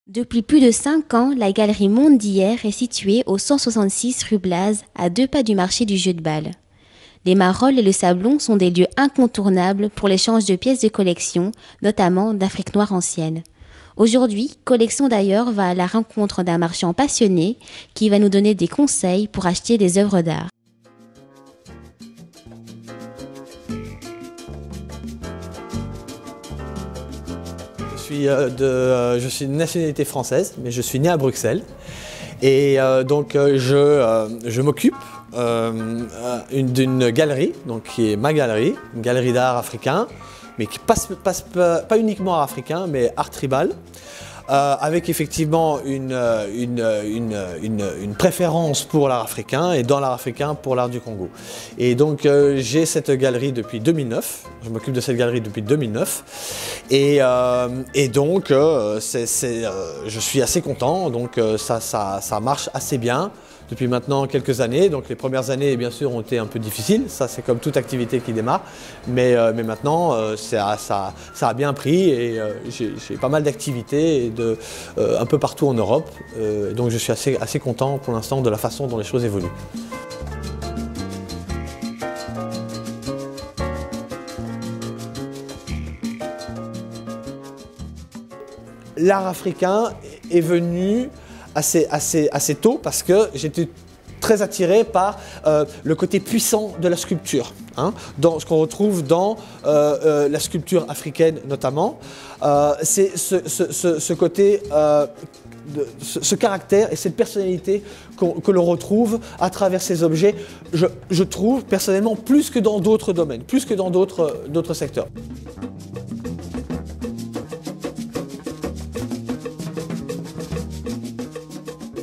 Depuis plus de 5 ans, la galerie Monde d'hier est située au 166 rue Blaz, à 2 pas du marché du jeu de balle. Les Marolles et le Sablon sont des lieux incontournables pour l'échange de pièces de collection, notamment d'Afrique noire ancienne. Aujourd'hui, Collection d'ailleurs va à la rencontre d'un marchand passionné qui va nous donner des conseils pour acheter des œuvres d'art. Je suis de nationalité française, mais je suis né à Bruxelles. Et je m'occupe d'une galerie, donc qui est ma galerie, une galerie d'art africain, mais qui passe pas uniquement art africain, mais art tribal. Avec effectivement une préférence pour l'art africain et dans l'art africain pour l'art du Congo. Et donc j'ai cette galerie depuis 2009, je m'occupe de cette galerie depuis 2009 et donc je suis assez content, donc ça marche assez bien depuis maintenant quelques années. Donc les premières années bien sûr ont été un peu difficiles, ça c'est comme toute activité qui démarre, mais maintenant ça a bien pris et j'ai pas mal d'activités un peu partout en Europe, donc je suis assez content pour l'instant de la façon dont les choses évoluent. L'art africain est venu assez tôt parce que j'étais très attiré par le côté puissant de la sculpture, hein, dans ce qu'on retrouve dans la sculpture africaine notamment. C'est ce côté, ce caractère et cette personnalité que l'on retrouve à travers ces objets, je trouve personnellement plus que dans d'autres domaines, plus que dans d'autres secteurs.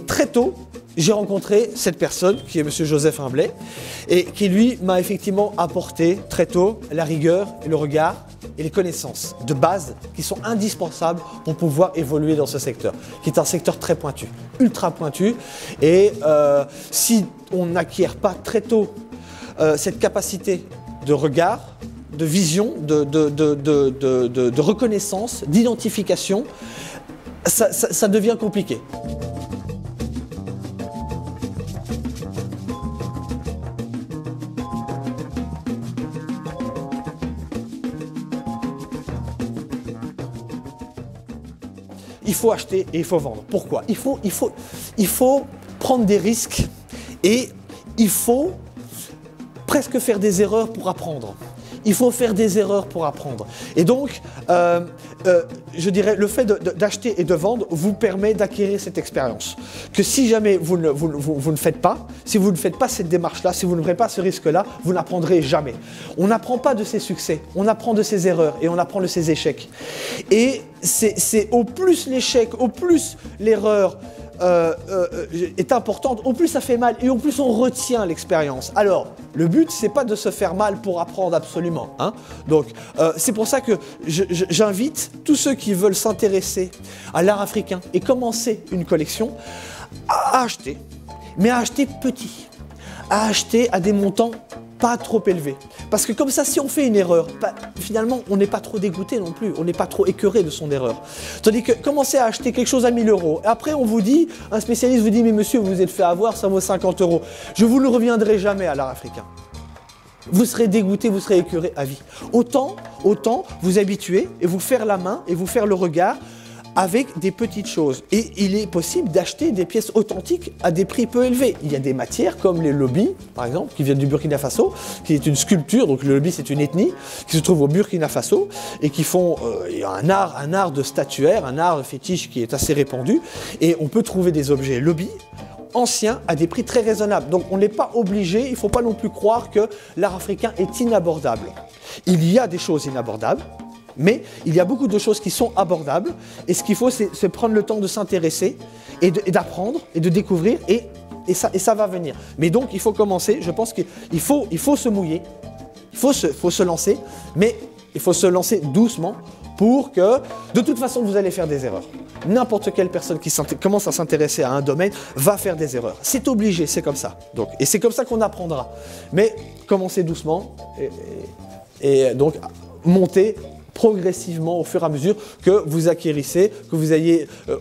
Très tôt, j'ai rencontré cette personne qui est M. Joseph Humblay et qui lui m'a effectivement apporté très tôt la rigueur et le regard et les connaissances de base qui sont indispensables pour pouvoir évoluer dans ce secteur, qui est un secteur très pointu, ultra pointu. Et si on n'acquiert pas très tôt cette capacité de regard, de vision, de reconnaissance, d'identification, ça devient compliqué. Il faut acheter et il faut vendre. Pourquoi ? Il faut prendre des risques et il faut presque faire des erreurs pour apprendre. Il faut faire des erreurs pour apprendre. Et donc, je dirais, le fait d'acheter et de vendre vous permet d'acquérir cette expérience. Que si jamais vous ne faites pas, si vous ne faites pas cette démarche-là, si vous ne prenez pas ce risque-là, vous n'apprendrez jamais. On n'apprend pas de ses succès, on apprend de ses erreurs et on apprend de ses échecs. Et c'est au plus l'échec, au plus l'erreur est importante, au plus ça fait mal et au plus on retient l'expérience. Alors, le but, c'est pas de se faire mal pour apprendre absolument, hein. Donc, c'est pour ça que j'invite tous ceux qui veulent s'intéresser à l'art africain et commencer une collection à acheter, mais à acheter petit, à acheter à des montants pas trop élevé. Parce que comme ça, si on fait une erreur, finalement, on n'est pas trop dégoûté non plus, on n'est pas trop écœuré de son erreur. Tandis que commencer à acheter quelque chose à 1000 €, et après on vous dit, un spécialiste vous dit, mais monsieur, vous vous êtes fait avoir, ça vaut 50 €. Je vous ne reviendrai jamais à l'art africain. Vous serez dégoûté, vous serez écœuré à vie. Autant vous habituer et vous faire la main et vous faire le regard avec des petites choses. Et il est possible d'acheter des pièces authentiques à des prix peu élevés. Il y a des matières comme les lobis, par exemple, qui viennent du Burkina Faso, qui est une sculpture, donc le lobi c'est une ethnie, qui se trouve au Burkina Faso, et qui font un art de statuaire, un art fétiche qui est assez répandu, et on peut trouver des objets lobis anciens à des prix très raisonnables. Donc on n'est pas obligé, il ne faut pas non plus croire que l'art africain est inabordable. Il y a des choses inabordables, mais il y a beaucoup de choses qui sont abordables et ce qu'il faut c'est prendre le temps de s'intéresser et d'apprendre et de découvrir et ça va venir. Mais donc il faut commencer, je pense qu'il faut se mouiller, il faut se lancer, mais il faut se lancer doucement pour que, de toute façon, vous allez faire des erreurs. N'importe quelle personne qui commence à s'intéresser à un domaine va faire des erreurs. C'est obligé, c'est comme ça. Donc, et c'est comme ça qu'on apprendra. Mais commencez doucement et donc montez progressivement au fur et à mesure que vous acquérissez,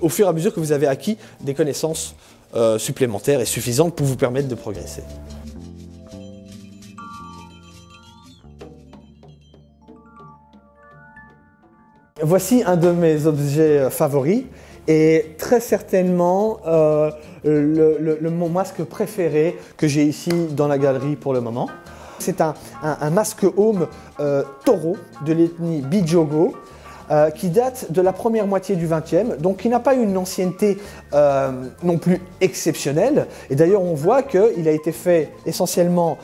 au fur et à mesure que vous avez acquis des connaissances supplémentaires et suffisantes pour vous permettre de progresser. Voici un de mes objets favoris et très certainement mon masque préféré que j'ai ici dans la galerie pour le moment. C'est un masque home taureau de l'ethnie Bidjogo qui date de la première moitié du XXe, donc qui n'a pas une ancienneté non plus exceptionnelle. Et d'ailleurs on voit qu'il a été fait essentiellement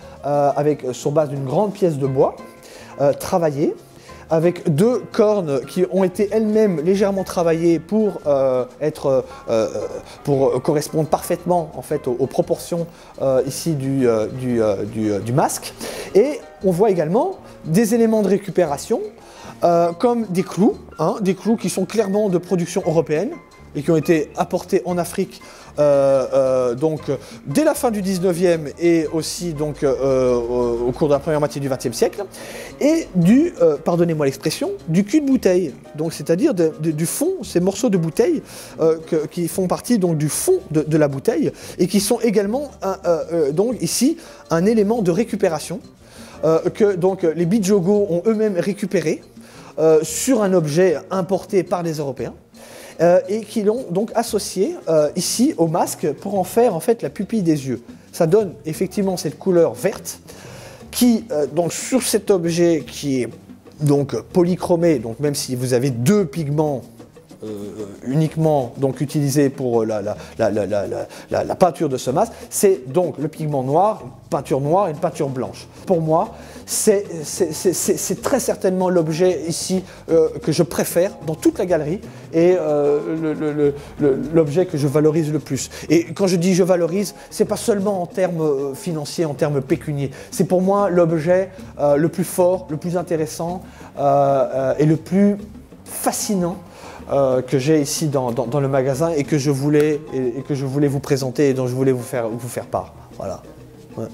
sur base d'une grande pièce de bois travaillée, avec deux cornes qui ont été elles-mêmes légèrement travaillées pour correspondre parfaitement en fait aux proportions ici du masque. Et on voit également des éléments de récupération comme des clous qui sont clairement de production européenne et qui ont été apportés en Afrique donc dès la fin du 19e et aussi donc au cours de la première moitié du XXe siècle, et pardonnez-moi l'expression, du cul de bouteille, donc c'est-à-dire du fond, ces morceaux de bouteille qui font partie donc du fond de la bouteille et qui sont également donc ici un élément de récupération que donc les Bidjogo ont eux-mêmes récupéré sur un objet importé par les Européens. Et qui l'ont donc associé ici au masque pour en faire en fait la pupille des yeux. Ça donne effectivement cette couleur verte qui, donc sur cet objet qui est donc polychromé, donc même si vous avez deux pigments uniquement donc utilisés pour la peinture de ce masque, c'est donc le pigment noir, une peinture noire et une peinture blanche. Pour moi, c'est très certainement l'objet ici que je préfère dans toute la galerie et l'objet que je valorise le plus. Et quand je dis je valorise, c'est pas seulement en termes financiers, en termes pécuniers. C'est pour moi l'objet le plus fort, le plus intéressant et le plus fascinant que j'ai ici dans le magasin et que je voulais vous présenter et dont je voulais vous faire part. Voilà. Ouais.